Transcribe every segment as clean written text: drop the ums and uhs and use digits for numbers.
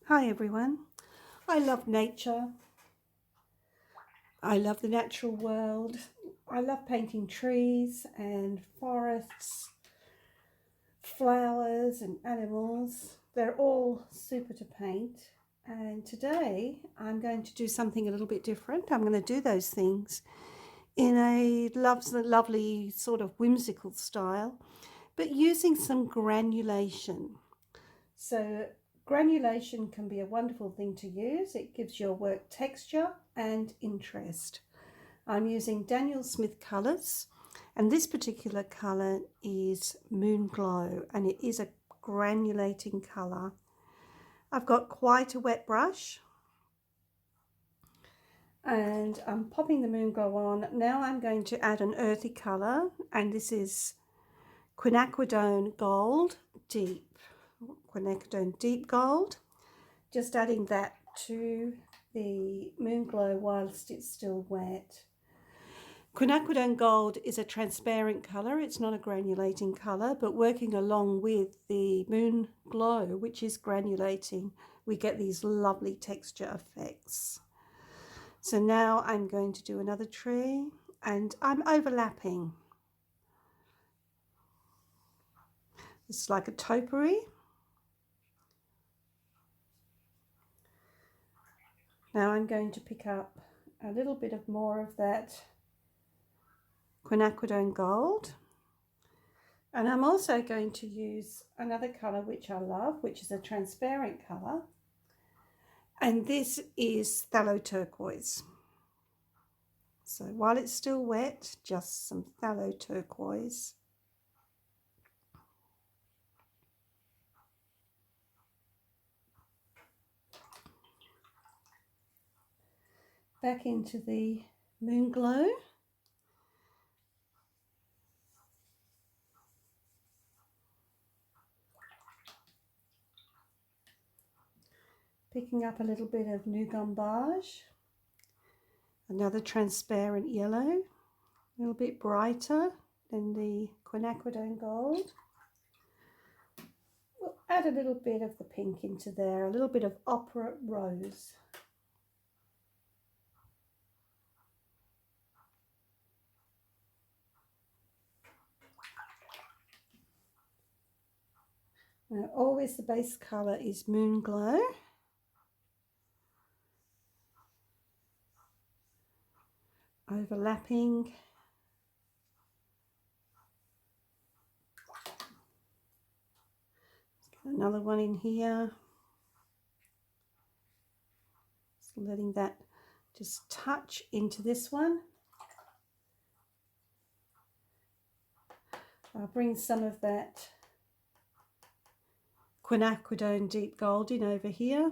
Hi everyone. I love nature. I love the natural world. I love painting trees and forests, flowers and animals. They're all super to paint. And today I'm going to do something a little bit different. I'm going to do those things in a lovely sort of whimsical style, but using some granulation. So granulation can be a wonderful thing to use. It gives your work texture and interest. I'm using Daniel Smith colours, and this particular colour is Moon Glow, and it is a granulating colour. I've got quite a wet brush, and I'm popping the Moon Glow on. Now I'm going to add an earthy colour, and this is quinacridone gold deep. Quinacridone deep gold. Just adding that to the Moon Glow whilst it's still wet. Quinacridone gold is a transparent colour. It's not a granulating colour, but working along with the Moon Glow, which is granulating, we get these lovely texture effects. So now I'm going to do another tree, and I'm overlapping. It's like a topiary. Now I'm going to pick up a little bit of more of that quinacridone gold, and I'm also going to use another colour which I love, which is a transparent colour, and this is phthalo turquoise. So while it's still wet, just some phthalo turquoise. Back into the Moon Glow. Picking up a little bit of New Gambage. Another transparent yellow, a little bit brighter than the quinacridone gold. We'll add a little bit of the pink into there, a little bit of opera rose. Now, always the base colour is Moon Glow. Overlapping. Let's get another one in here. Just letting that just touch into this one. I'll bring some of that quinacridone deep gold in over here.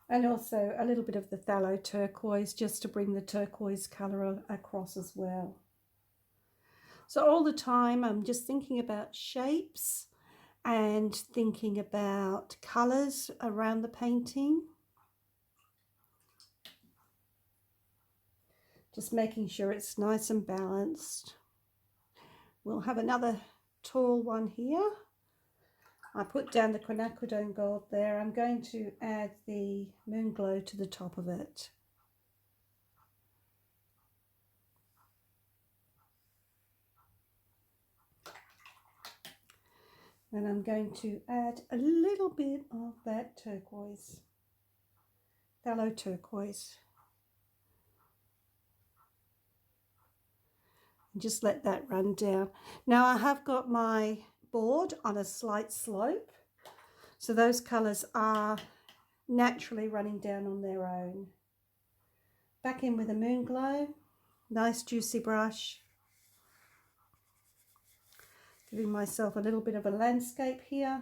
And also a little bit of the phthalo turquoise, just to bring the turquoise colour across as well. So all the time I'm just thinking about shapes and thinking about colours around the painting. Just making sure it's nice and balanced. We'll have another tall one here. I put down the quinacridone gold there. I'm going to add the Moon Glow to the top of it. And I'm going to add a little bit of that turquoise, phthalo turquoise. And just let that run down. Now I have got my board on a slight slope, so those colours are naturally running down on their own. Back in with a Moon Glow, nice juicy brush. Giving myself a little bit of a landscape here.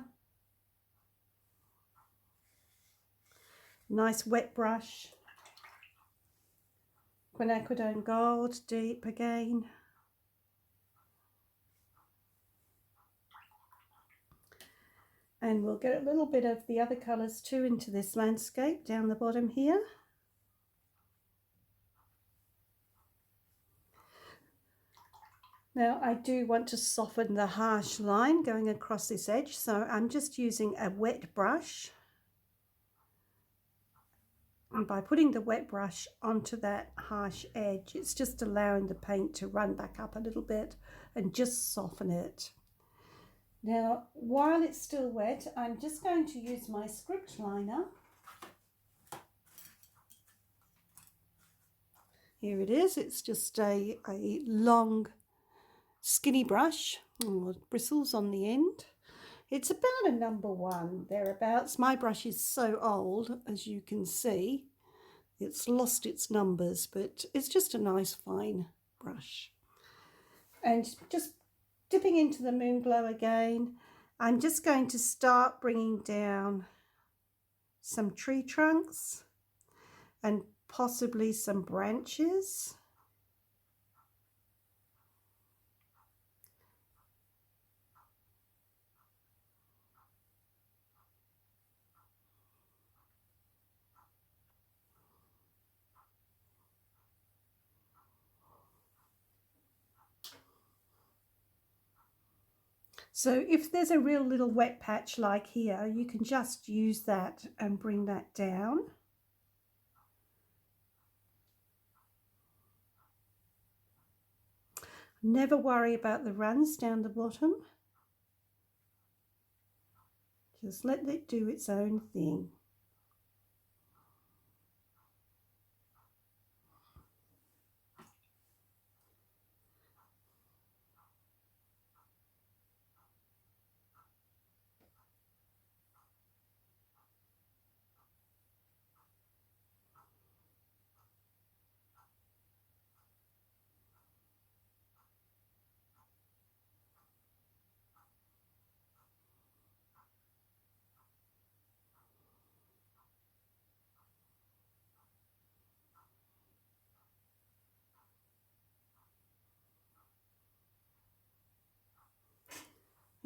Nice wet brush. Quinacridone gold, deep again. And we'll get a little bit of the other colours too into this landscape down the bottom here. Now I do want to soften the harsh line going across this edge, so I'm just using a wet brush. And by putting the wet brush onto that harsh edge, it's just allowing the paint to run back up a little bit and just soften it. Now, while it's still wet, I'm just going to use my script liner. Here it is. It's just a long, skinny brush with bristles on the end. It's about a number 1, thereabouts. My brush is so old, as you can see. It's lost its numbers, but it's just a nice fine brush. And just dipping into the moon glow again, I'm just going to start bringing down some tree trunks and possibly some branches. So if there's a real little wet patch like here, you can just use that and bring that down. Never worry about the runs down the bottom. Just let it do its own thing.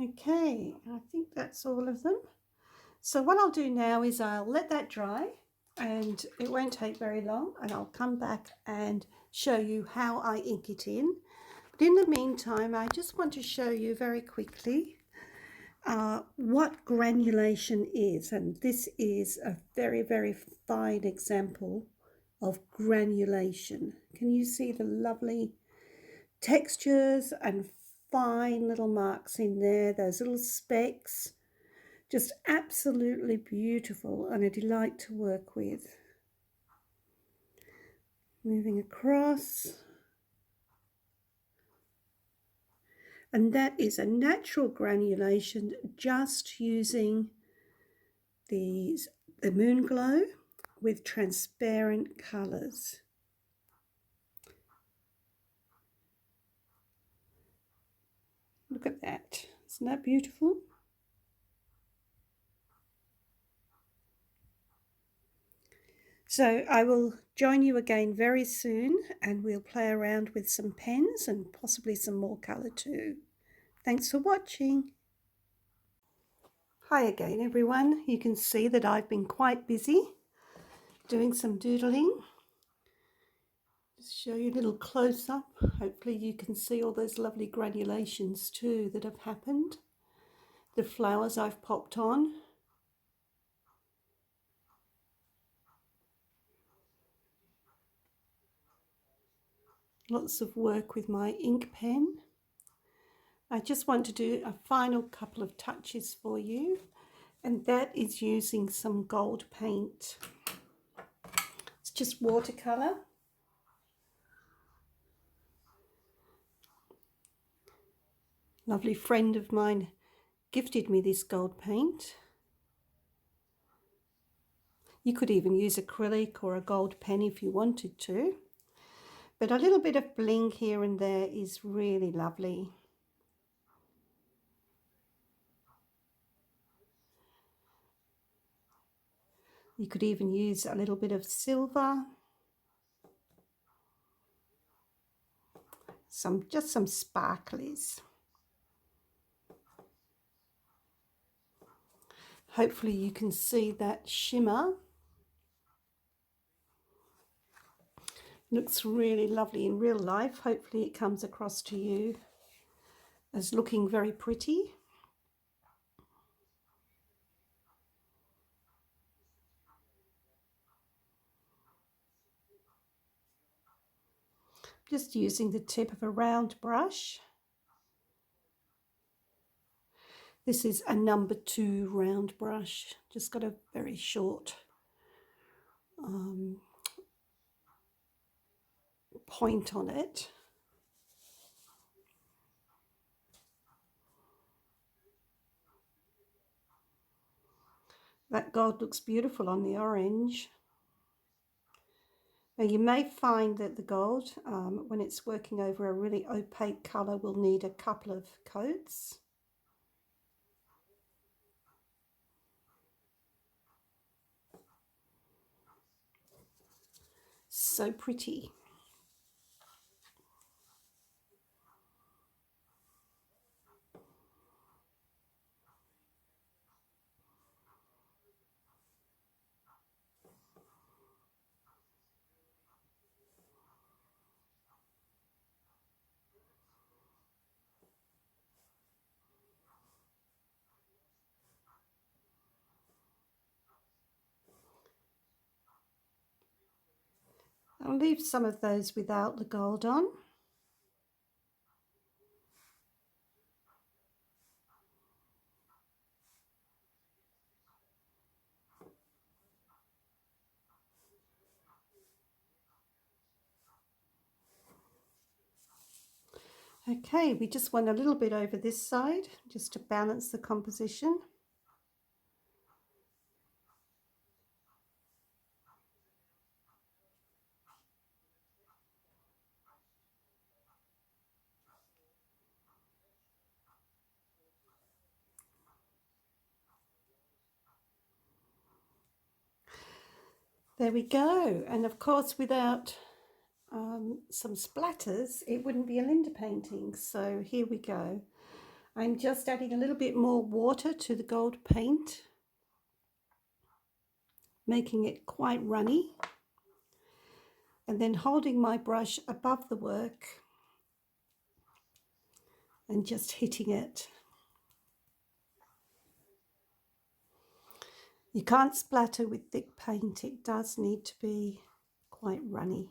Okay, I think that's all of them. So what I'll do now is I'll let that dry, and it won't take very long, and I'll come back and show you how I ink it in. But in the meantime, I just want to show you very quickly what granulation is, and this is a very, very fine example of granulation. Can you see the lovely textures and fine little marks in there, those little specks? Just absolutely beautiful and a delight to work with. Moving across. And that is a natural granulation, just using the moon glow with transparent colours. Look at that. Isn't that beautiful? So I will join you again very soon, and we'll play around with some pens and possibly some more colour too. Thanks for watching. Hi again everyone. You can see that I've been quite busy doing some doodling. Just show you a little close up. Hopefully you can see all those lovely granulations too that have happened. The flowers I've popped on. Lots of work with my ink pen. I just want to do a final couple of touches for you, and that is using some gold paint. It's just watercolour. Lovely friend of mine gifted me this gold paint. You could even use acrylic or a gold pen if you wanted to. But a little bit of bling here and there is really lovely. You could even use a little bit of silver. Just some sparklies. Hopefully you can see that shimmer. Looks really lovely in real life. Hopefully it comes across to you. as looking very pretty. Just using the tip of a round brush. This is a number 2 round brush, just got a very short point on it. That gold looks beautiful on the orange. Now you may find that the gold, when it's working over a really opaque colour, will need a couple of coats. So pretty. I'll leave some of those without the gold on. Okay, we just went a little bit over this side just to balance the composition. There we go. And of course, without some splatters, it wouldn't be a Linda painting. So here we go. I'm just adding a little bit more water to the gold paint, making it quite runny, and then holding my brush above the work and just hitting it. You can't splatter with thick paint. It does need to be quite runny.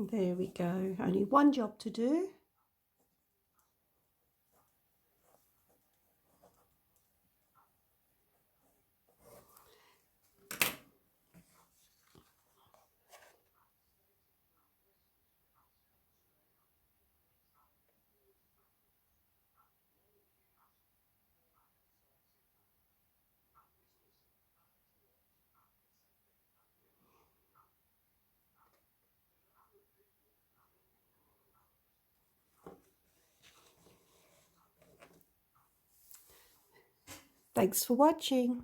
There we go. Only one job to do. Thanks for watching.